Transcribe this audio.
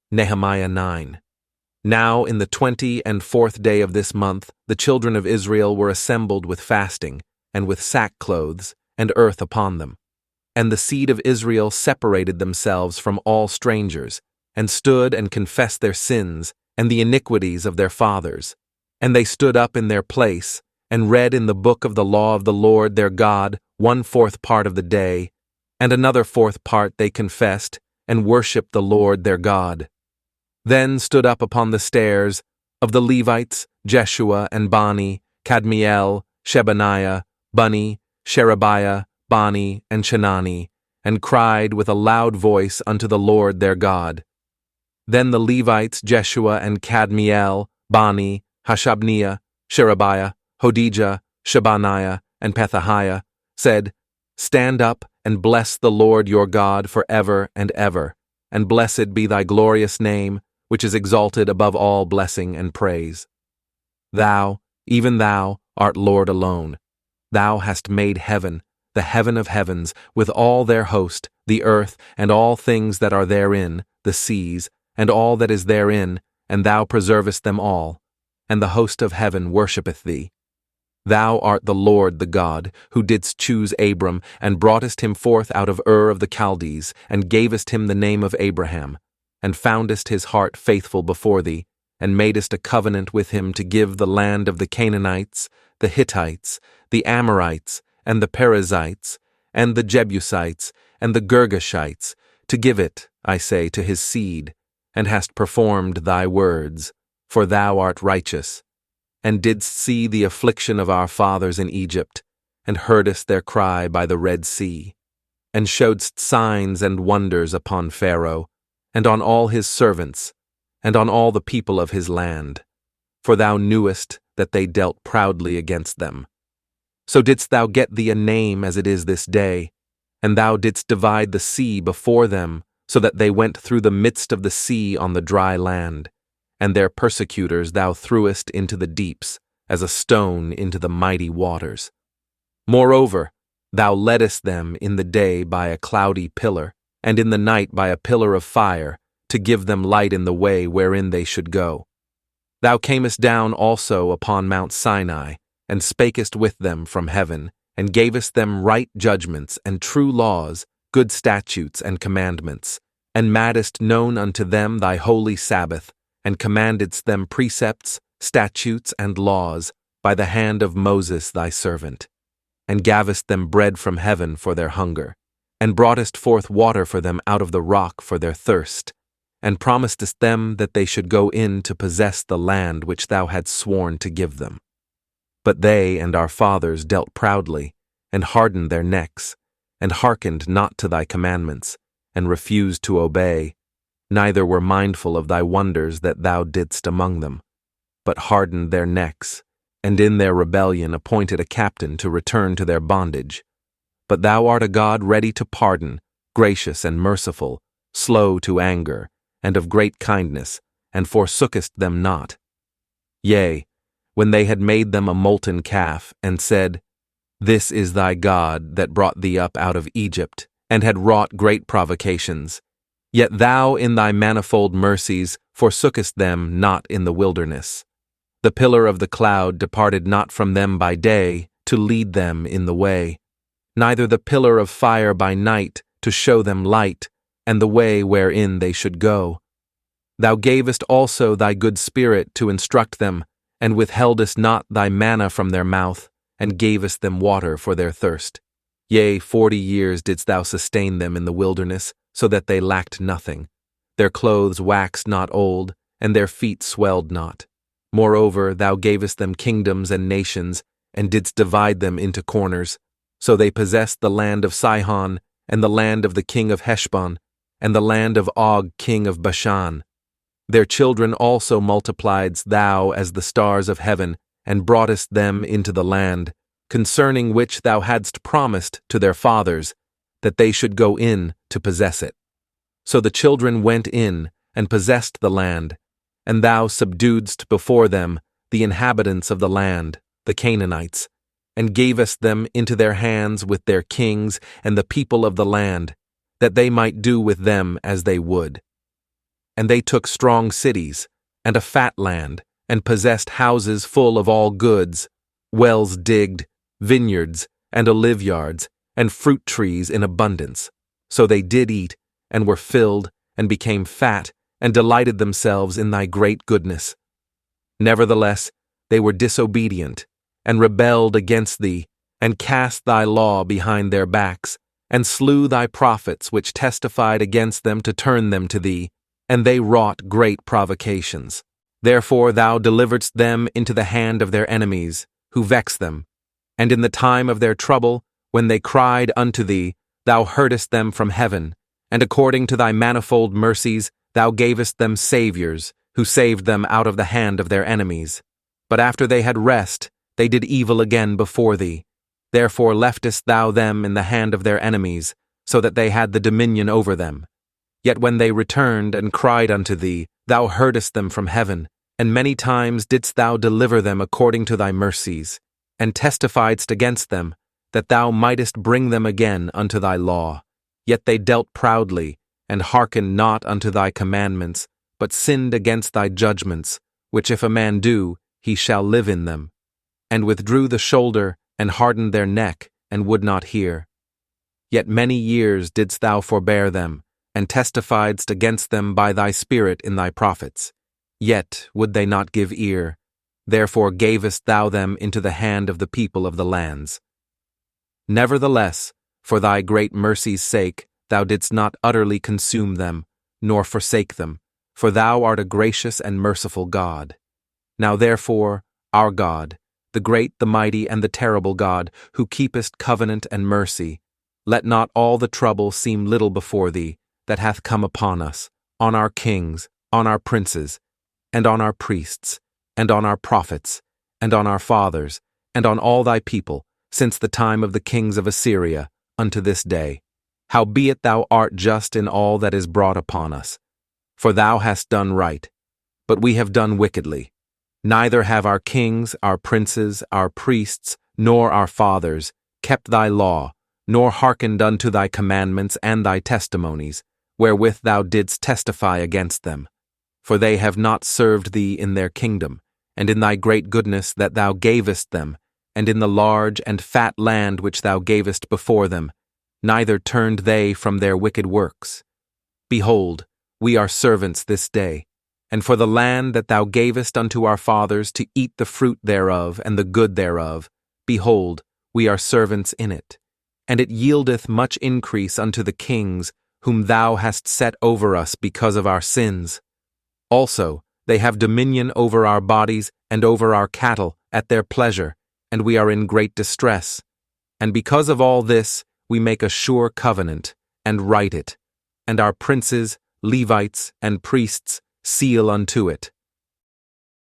Nehemiah 9. Now in the 24th day of this month, the children of Israel were assembled with fasting, and with sackcloths, and earth upon them. And the seed of Israel separated themselves from all strangers, and stood and confessed their sins, and the iniquities of their fathers. And they stood up in their place, and read in the book of the law of the Lord their God 1/4 part of the day, and another 4th part they confessed, and worshipped the Lord their God. Then stood up upon the stairs of the Levites Jeshua and Bani, Kadmiel, Shebaniah, Bunni, Sherebiah, Bani, and Chenani, and cried with a loud voice unto the Lord their God. Then the Levites Jeshua and Kadmiel, Bani, Hashabniah, Sherebiah, Hodijah, Shebaniah, and Pethahiah said, Stand up and bless the Lord your God forever and ever, and blessed be thy glorious name, which is exalted above all blessing and praise. Thou, even thou, art Lord alone. Thou hast made heaven, the heaven of heavens, with all their host, the earth, and all things that are therein, the seas, and all that is therein, and thou preservest them all, and the host of heaven worshippeth thee. Thou art the Lord the God, who didst choose Abram, and broughtest him forth out of Ur of the Chaldees, and gavest him the name of Abraham, and foundest his heart faithful before thee, and madest a covenant with him to give the land of the Canaanites, the Hittites, the Amorites, and the Perizzites, and the Jebusites, and the Girgashites, to give it, I say, to his seed, and hast performed thy words, for thou art righteous, and didst see the affliction of our fathers in Egypt, and heardest their cry by the Red Sea, and showedst signs and wonders upon Pharaoh, and on all his servants, and on all the people of his land. For thou knewest that they dealt proudly against them. So didst thou get thee a name as it is this day, and thou didst divide the sea before them, so that they went through the midst of the sea on the dry land, and their persecutors thou threwest into the deeps, as a stone into the mighty waters. Moreover, thou leddest them in the day by a cloudy pillar, and in the night by a pillar of fire, to give them light in the way wherein they should go. Thou camest down also upon Mount Sinai, and spakest with them from heaven, and gavest them right judgments and true laws, good statutes and commandments, and madest known unto them thy holy Sabbath, and commandedst them precepts, statutes, and laws, by the hand of Moses thy servant, and gavest them bread from heaven for their hunger, and broughtest forth water for them out of the rock for their thirst, and promisedst them that they should go in to possess the land which thou hadst sworn to give them. But they and our fathers dealt proudly, and hardened their necks, and hearkened not to thy commandments, and refused to obey, neither were mindful of thy wonders that thou didst among them, but hardened their necks, and in their rebellion appointed a captain to return to their bondage. But thou art a God ready to pardon, gracious and merciful, slow to anger, and of great kindness, and forsookest them not. Yea, when they had made them a molten calf, and said, This is thy God that brought thee up out of Egypt, and had wrought great provocations. Yet thou in thy manifold mercies forsookest them not in the wilderness. The pillar of the cloud departed not from them by day, to lead them in the way, neither the pillar of fire by night, to show them light, and the way wherein they should go. Thou gavest also thy good spirit to instruct them, and withheldest not thy manna from their mouth, and gavest them water for their thirst. Yea, 40 years didst thou sustain them in the wilderness, so that they lacked nothing. Their clothes waxed not old, and their feet swelled not. Moreover, thou gavest them kingdoms and nations, and didst divide them into corners. So they possessed the land of Sihon, and the land of the king of Heshbon, and the land of Og king of Bashan. Their children also multipliedst thou as the stars of heaven, and broughtest them into the land, concerning which thou hadst promised to their fathers, that they should go in to possess it. So the children went in, and possessed the land, and thou subduedst before them the inhabitants of the land, the Canaanites, and gavest them into their hands with their kings and the people of the land, that they might do with them as they would. and they took strong cities, and a fat land, and possessed houses full of all goods, wells digged, vineyards, and oliveyards, and fruit trees in abundance. So they did eat, and were filled, and became fat, and delighted themselves in thy great goodness. Nevertheless, they were disobedient, and rebelled against thee, and cast thy law behind their backs, and slew thy prophets which testified against them to turn them to thee, and they wrought great provocations. Therefore thou deliveredst them into the hand of their enemies, who vexed them. And in the time of their trouble, when they cried unto thee, thou heardest them from heaven, and according to thy manifold mercies thou gavest them saviors, who saved them out of the hand of their enemies. But after they had rest, they did evil again before thee. Therefore leftest thou them in the hand of their enemies, so that they had the dominion over them. Yet when they returned and cried unto thee, thou heardest them from heaven, and many times didst thou deliver them according to thy mercies, and testifiedst against them, that thou mightest bring them again unto thy law. Yet they dealt proudly, and hearkened not unto thy commandments, but sinned against thy judgments, which if a man do, he shall live in them, and withdrew the shoulder, and hardened their neck, and would not hear. Yet many years didst thou forbear them, and testifiedst against them by thy Spirit in thy prophets. Yet would they not give ear, therefore gavest thou them into the hand of the people of the lands. Nevertheless, for thy great mercy's sake, thou didst not utterly consume them, nor forsake them, for thou art a gracious and merciful God. Now therefore, our God, the great, the mighty, and the terrible God, who keepest covenant and mercy, let not all the trouble seem little before thee, that hath come upon us, on our kings, on our princes, and on our priests, and on our prophets, and on our fathers, and on all thy people, since the time of the kings of Assyria, unto this day. Howbeit thou art just in all that is brought upon us. For thou hast done right, but we have done wickedly. Neither have our kings, our princes, our priests, nor our fathers kept thy law, nor hearkened unto thy commandments and thy testimonies, wherewith thou didst testify against them. For they have not served thee in their kingdom, and in thy great goodness that thou gavest them, and in the large and fat land which thou gavest before them, neither turned they from their wicked works. Behold, we are servants this day, and for the land that thou gavest unto our fathers to eat the fruit thereof and the good thereof, behold, we are servants in it. And it yieldeth much increase unto the kings, whom thou hast set over us because of our sins. Also, they have dominion over our bodies and over our cattle at their pleasure, and we are in great distress. And because of all this, we make a sure covenant, and write it, and our princes, Levites, and priests seal unto it.